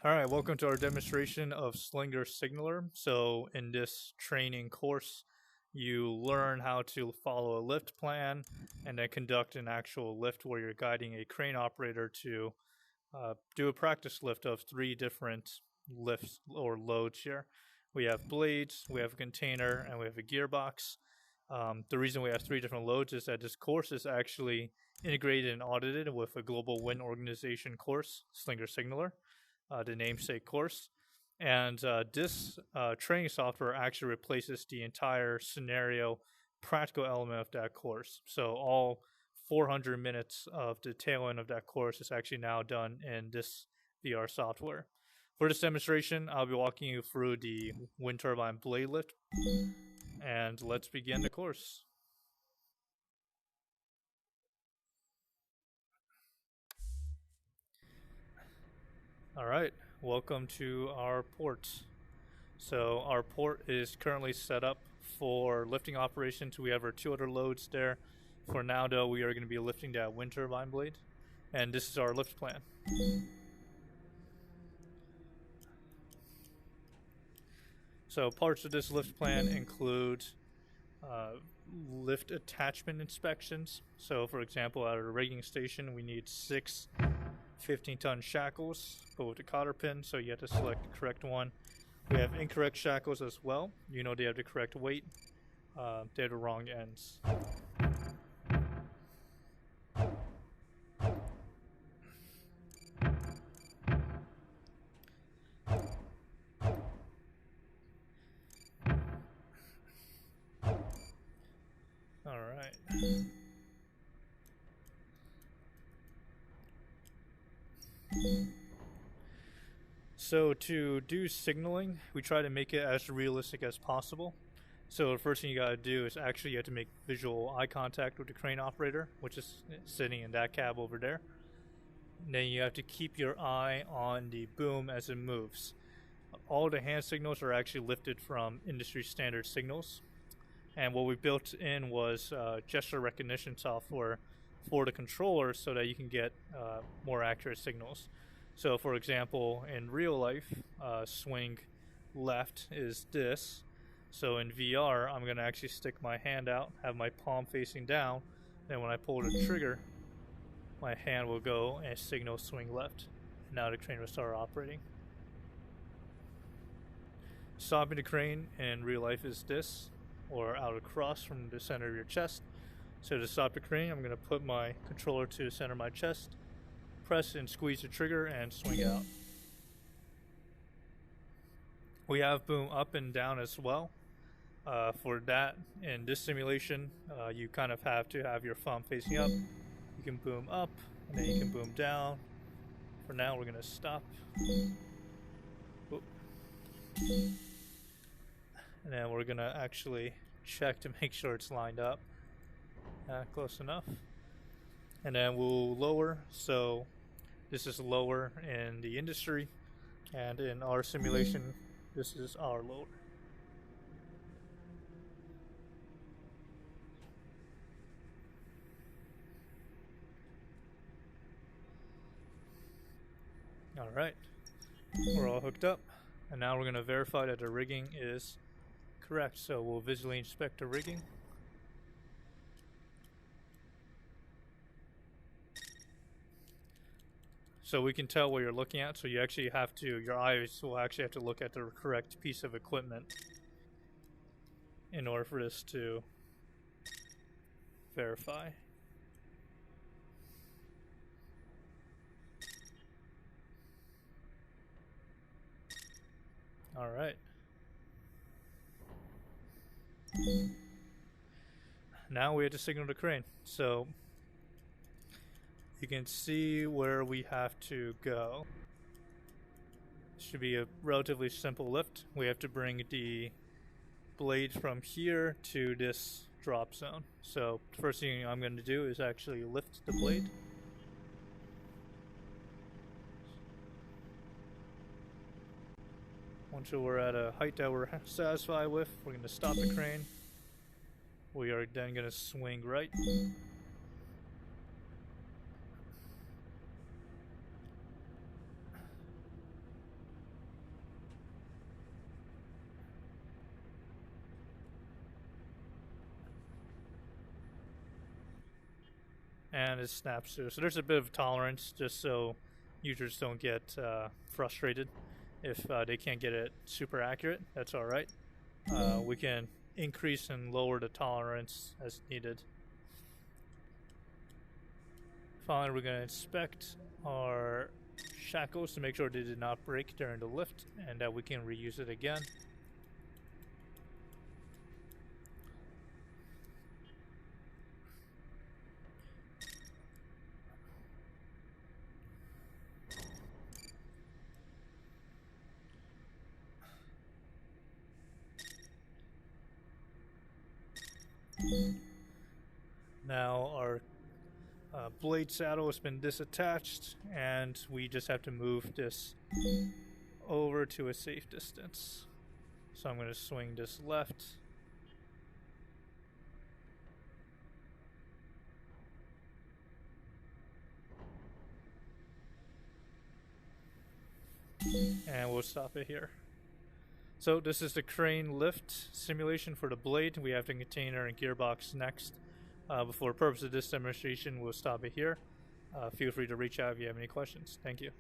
Alright, welcome to our demonstration of Slinger Signaler. So in this training course, you learn how to follow a lift plan and then conduct an actual lift where you're guiding a crane operator to do a practice lift of 3 different lifts or loads here. We have blades, we have a container, and we have a gearbox. The reason we have 3 different loads is that this course is actually integrated and audited with a global wind organization course, Slinger Signaler, the namesake course. And this training software actually replaces the entire scenario practical element of that course. So all 400 minutes of the tail end of that course is actually now done in this VR software. For this demonstration, I'll be walking you through the wind turbine blade lift, and let's begin the course. Alright, welcome to our port. So our port is currently set up for lifting operations. We have our 2 other loads there. For now though, we are going to be lifting that wind turbine blade, and this is our lift plan. So parts of this lift plan include lift attachment inspections. So for example, at a rigging station, we need 6 15-ton shackles, but with the cotter pin, so you have to select the correct one. We have incorrect shackles as well. You know they have the correct weight. They have the wrong ends. Alright. So to do signaling, we try to make it as realistic as possible. So the first thing you gotta do is actually you have to make visual eye contact with the crane operator, which is sitting in that cab over there. And then you have to keep your eye on the boom as it moves. All the hand signals are actually lifted from industry standard signals. And what we built in was gesture recognition software for the controller so that you can get more accurate signals. So for example, in real life, swing left is this. So in VR, I'm going to actually stick my hand out, have my palm facing down, and when I pull the trigger, my hand will go and signal swing left. And now the crane will start operating. Stopping the crane in real life is this, or out across from the center of your chest. So to stop the crane, I'm going to put my controller to the center of my chest, press and squeeze the trigger, and swing out. We have boom up and down as well. For that, in this simulation, you kind of have to have your thumb facing up. You can boom up, and then you can boom down. For now, we're going to stop. Oop. And then we're going to actually check to make sure it's lined up. Close enough. And then we'll lower. So this is lower in the industry, and in our simulation, this is our lower. Alright, we're all hooked up, and now we're going to verify that the rigging is correct. So we'll visually inspect the rigging. So we can tell what you're looking at, so you actually have to, your eyes will actually have to look at the correct piece of equipment in order for this to verify. Alright. Now we have to signal the crane. So you can see where we have to go. It should be a relatively simple lift. We have to bring the blade from here to this drop zone. So the first thing I'm going to do is actually lift the blade. Once we're at a height that we're satisfied with, we're going to stop the crane. We are then going to swing right. and it snaps through. So there's a bit of tolerance just so users don't get frustrated if they can't get it super accurate. That's all right. We can increase and lower the tolerance as needed. Finally, we're going to inspect our shackles to make sure they did not break during the lift and that we can reuse it again. Now our blade saddle has been disattached, and we just have to move this over to a safe distance. So I'm going to swing this left. And we'll stop it here. So this is the crane lift simulation for the blade. We have the container and gearbox next. For the purpose of this demonstration, we'll stop it here. Feel free to reach out if you have any questions. Thank you.